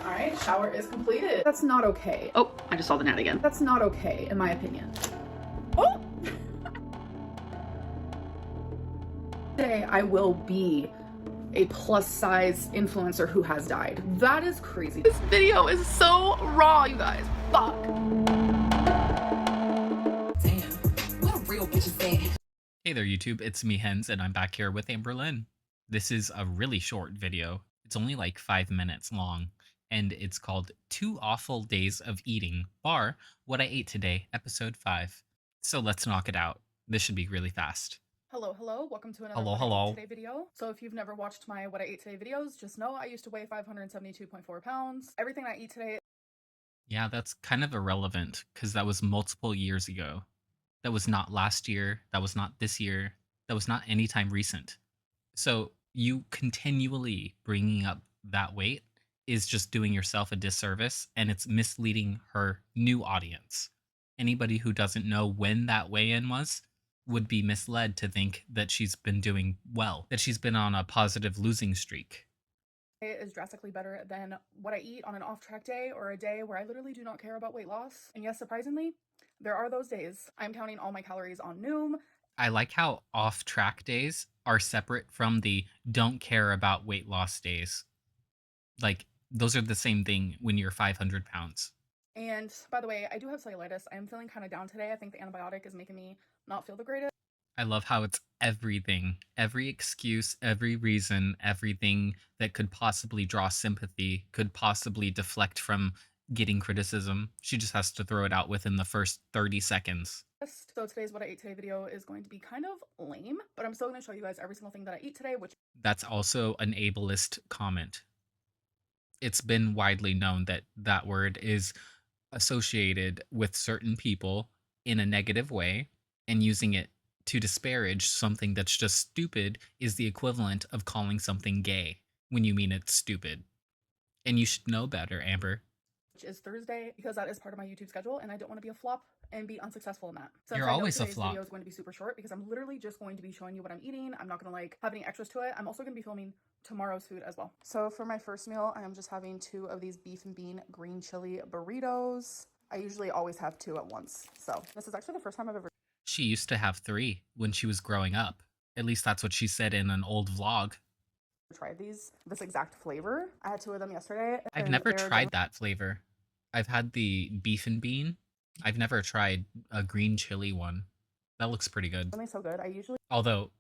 All right, shower is completed. That's not okay. Oh, I just saw the gnat again. That's not okay, in my opinion. Oh! Today I will be a plus size influencer who has died. That is crazy. This video is so raw, you guys. Fuck. Damn, what a real bitch is that? Hey there YouTube, it's me Hens and I'm back here with Amberlynn. This is a really short video. It's only like 5 minutes long and it's called 2 Awful Days of Eating bar What I Ate Today, episode 5. So let's knock it out. This should be really fast. Hello, welcome to another Hello, What I hello. Ate Today video. So if you've never watched my What I Ate Today videos, just know I used to weigh 572.4 pounds. Everything I eat today. Yeah, that's kind of irrelevant because that was multiple years ago. That was not last year, that was not this year, that was not anytime recent. So you continually bringing up that weight is just doing yourself a disservice and it's misleading her new audience. Anybody who doesn't know when that weigh-in was would be misled to think that she's been doing well, that she's been on a positive losing streak. It is drastically better than what I eat on an off-track day or a day where I literally do not care about weight loss. And yes, surprisingly, there are those days. I'm counting all my calories on Noom. I like how off-track days are separate from the don't care about weight loss days. Like, those are the same thing when you're 500 pounds. And by the way, I do have cellulitis. I am feeling kind of down today. I think the antibiotic is making me not feel the greatest. I love how it's everything, every excuse, every reason, everything that could possibly draw sympathy, could possibly deflect from getting criticism. She just has to throw it out within the first 30 seconds. So today's What I Ate Today video is going to be kind of lame, but I'm still going to show you guys every single thing that I eat today, which That's also an ableist comment. It's been widely known that that word is associated with certain people in a negative way, and using it to disparage something that's just stupid is the equivalent of calling something gay when you mean it's stupid. And you should know better, Amber. which is Thursday, because that is part of my YouTube schedule, and I don't want to be a flop and be unsuccessful in that. Since You're I know always a today's flop. video is going to be super short because I'm literally just going to be showing you what I'm eating. I'm not going to like have any extras to it. I'm also going to be filming tomorrow's food as well. So for my first meal, I am just having 2 of these beef and bean green chili burritos. I usually always have 2 at once. So this is actually the first time I've ever She used to have 3 when she was growing up. At least that's what she said in an old vlog. tried this exact flavor. I had 2 of them yesterday. I've and never they're tried that flavor. I've had the beef and bean. I've never tried a green chili one. That looks pretty good. genuinely so good. I usually Although,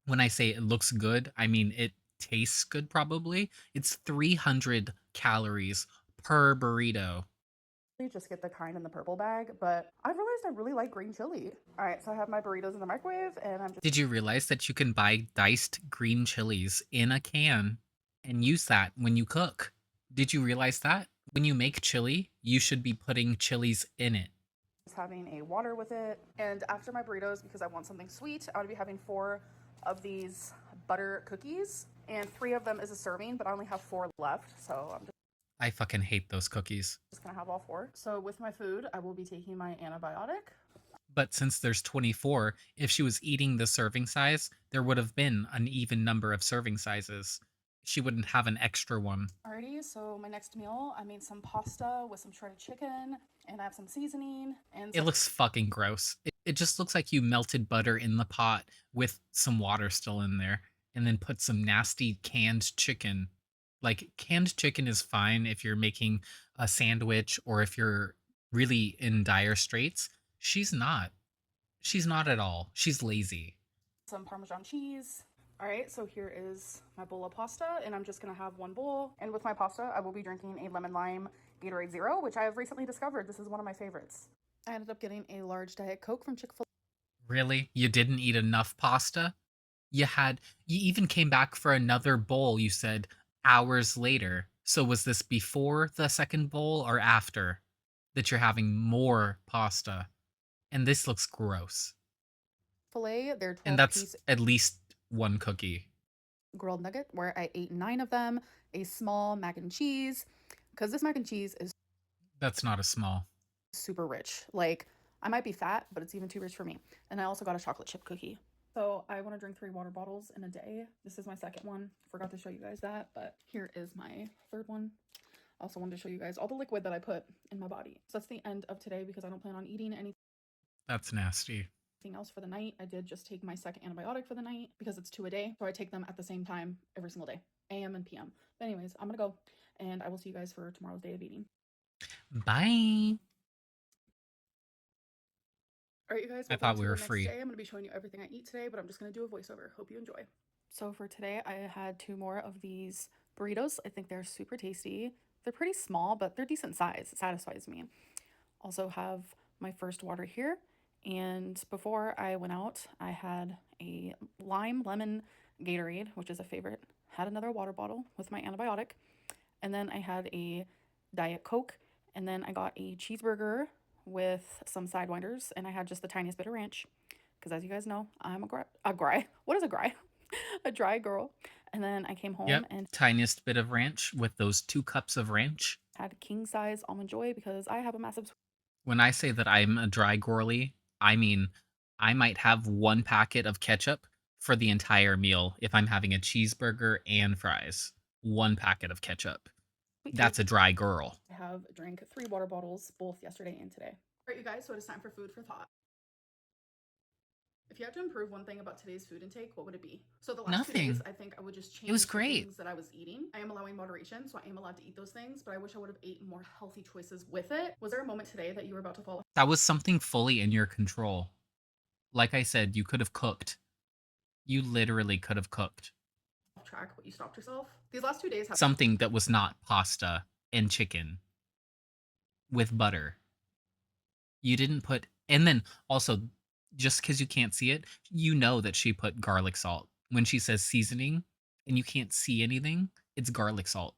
when I say it looks good, I mean it tastes good probably. It's 300 calories per burrito. just get the kind in the purple bag, but I realized I really like green chili. All right, so I have my burritos in the microwave, and I'm just Did you realize that you can buy diced green chilies in a can and use that when you cook? Did you realize that? When you make chili, you should be putting chilies in it. having a water with it. And after my burritos, because I want something sweet, I would be having 4 of these butter cookies, and 3 of them is a serving, but I only have 4 left, so I'm I fucking hate those cookies. just gonna have all 4. So with my food, I will be taking my antibiotic. But since there's 24, if she was eating the serving size, there would have been an even number of serving sizes. She wouldn't have an extra one. Alrighty, so my next meal, I made some pasta with some shredded chicken, and I have some seasoning, and It looks fucking gross. It just looks like you melted butter in the pot with some water still in there and then put some nasty canned chicken. Like, canned chicken is fine if you're making a sandwich or if you're really in dire straits. She's not. She's not at all. She's lazy. some Parmesan cheese. All right, so here is my bowl of pasta, and I'm just gonna have 1 bowl. And with my pasta, I will be drinking a lemon lime Gatorade Zero, which I have recently discovered. This is one of my favorites. I ended up getting a large Diet Coke from Chick-fil-A. Really? You didn't eat enough pasta? You even came back for another bowl, you said, hours later. So was this before the second bowl or after that you're having more pasta? And this looks gross. They're 12 And that's piece at least 1 cookie. grilled nugget, where I ate 9 of them, a small mac and cheese, because this mac and cheese is That's not a small. super rich. Like, I might be fat, but it's even too rich for me. And I also got a chocolate chip cookie. So I want to drink 3 water bottles in a day. This is my second one. Forgot to show you guys that, but here is my third one. Also wanted to show you guys all the liquid that I put in my body. So that's the end of today because I don't plan on eating anything That's nasty. else for the night. I did just take my second antibiotic for the night because it's 2 a day. So I take them at the same time every single day, AM and PM. But anyways, I'm gonna go and I will see you guys for tomorrow's day of eating. Bye. All right, you guys, I welcome thought to we were the next free. day. I'm gonna be showing you everything I eat today, but I'm just gonna do a voiceover. Hope you enjoy. So for today, I had 2 more of these burritos. I think they're super tasty. They're pretty small, but they're decent size. It satisfies me. Also have my first water here. And before I went out, I had a lime lemon Gatorade, which is a favorite. Had another water bottle with my antibiotic. And then I had a Diet Coke. And then I got a cheeseburger with some Sidewinders. And I had just the tiniest bit of ranch. Because as you guys know, I'm what is a gry? A dry girl. And then I came home and tiniest bit of ranch with those 2 cups of ranch. had king size almond joy because I have a massive When I say that I'm a dry girly, I mean I might have 1 packet of ketchup for the entire meal if I'm having a cheeseburger and fries. 1 packet of ketchup. sweet That's a dry girl. I have drank 3 water bottles both yesterday and today. All right, you guys, so it is time for food for thought. If you had to improve one thing about today's food intake, what would it be? So the last 2 days, Nothing. I think I would just change It was the great. things that I was eating. I am allowing moderation, so I am allowed to eat those things, but I wish I would have ate more healthy choices with it. Was there a moment today that you were about to fall That was something fully in your control. Like I said, you could have cooked. You literally could have cooked. off track, but you stopped yourself? These last 2 days have Something that was not pasta and chicken with butter. You didn't put, and then also, just because you can't see it, you know that she put garlic salt. When she says seasoning and you can't see anything, it's garlic salt.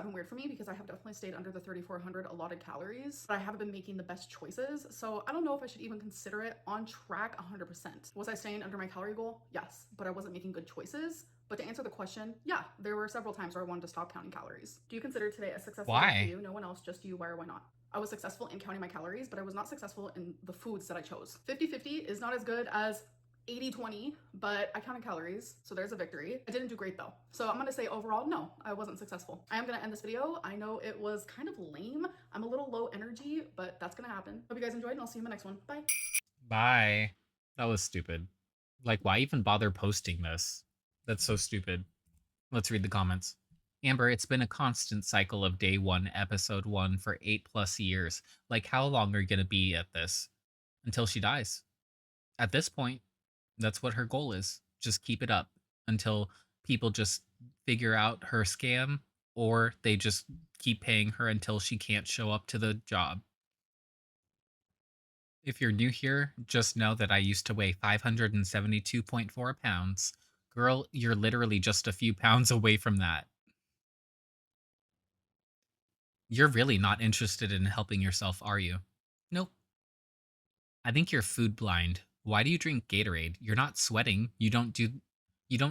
been weird for me because I have definitely stayed under the 3,400 allotted calories, but I haven't been making the best choices. So I don't know if I should even consider it on track 100%. Was I staying under my calorie goal? Yes, but I wasn't making good choices. But to answer the question, yeah, there were several times where I wanted to stop counting calories. Do you consider today a successful day Why? for you? No one else, just you. Why or why not? I was successful in counting my calories, but I was not successful in the foods that I chose. 50-50 is not as good as 80-20, but I counted calories, so there's a victory. I didn't do great though. So I'm gonna say overall, no, I wasn't successful. I am gonna end this video. I know it was kind of lame. I'm a little low energy, but that's gonna happen. Hope you guys enjoyed, and I'll see you in the next one. Bye. Bye. That was stupid. Like, why even bother posting this? That's so stupid. Let's read the comments. Amber, it's been a constant cycle of day 1, episode 1 for 8+ years. Like, how long are you going to be at this? Until she dies. At this point, that's what her goal is. Just keep it up until people just figure out her scam, or they just keep paying her until she can't show up to the job. If you're new here, just know that I used to weigh 572.4 pounds. Girl, you're literally just a few pounds away from that. You're really not interested in helping yourself, are you? Nope. I think you're food blind. Why do you drink Gatorade? You're not sweating. You don't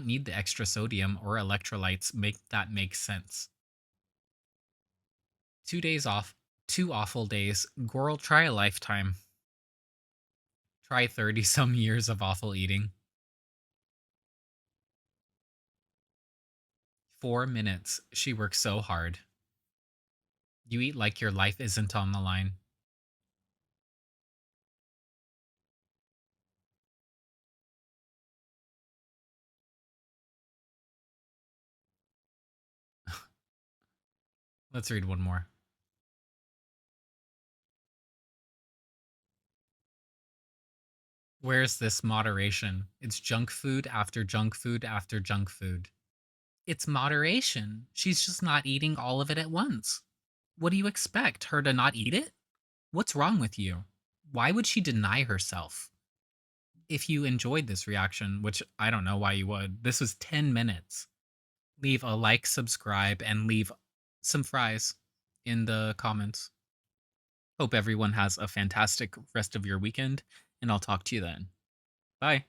need the extra sodium or electrolytes. Make that make sense. 2 days off, 2 awful days. Gorl, try a lifetime. Try 30 some years of awful eating. 4 minutes. She works so hard. You eat like your life isn't on the line. Let's read one more. Where's this moderation? It's junk food after junk food after junk food. It's moderation. She's just not eating all of it at once. What do you expect? Her to not eat it? What's wrong with you? Why would she deny herself? If you enjoyed this reaction, which I don't know why you would, this was 10 minutes. Leave a like, subscribe, and leave some fries in the comments. Hope everyone has a fantastic rest of your weekend, and I'll talk to you then. Bye.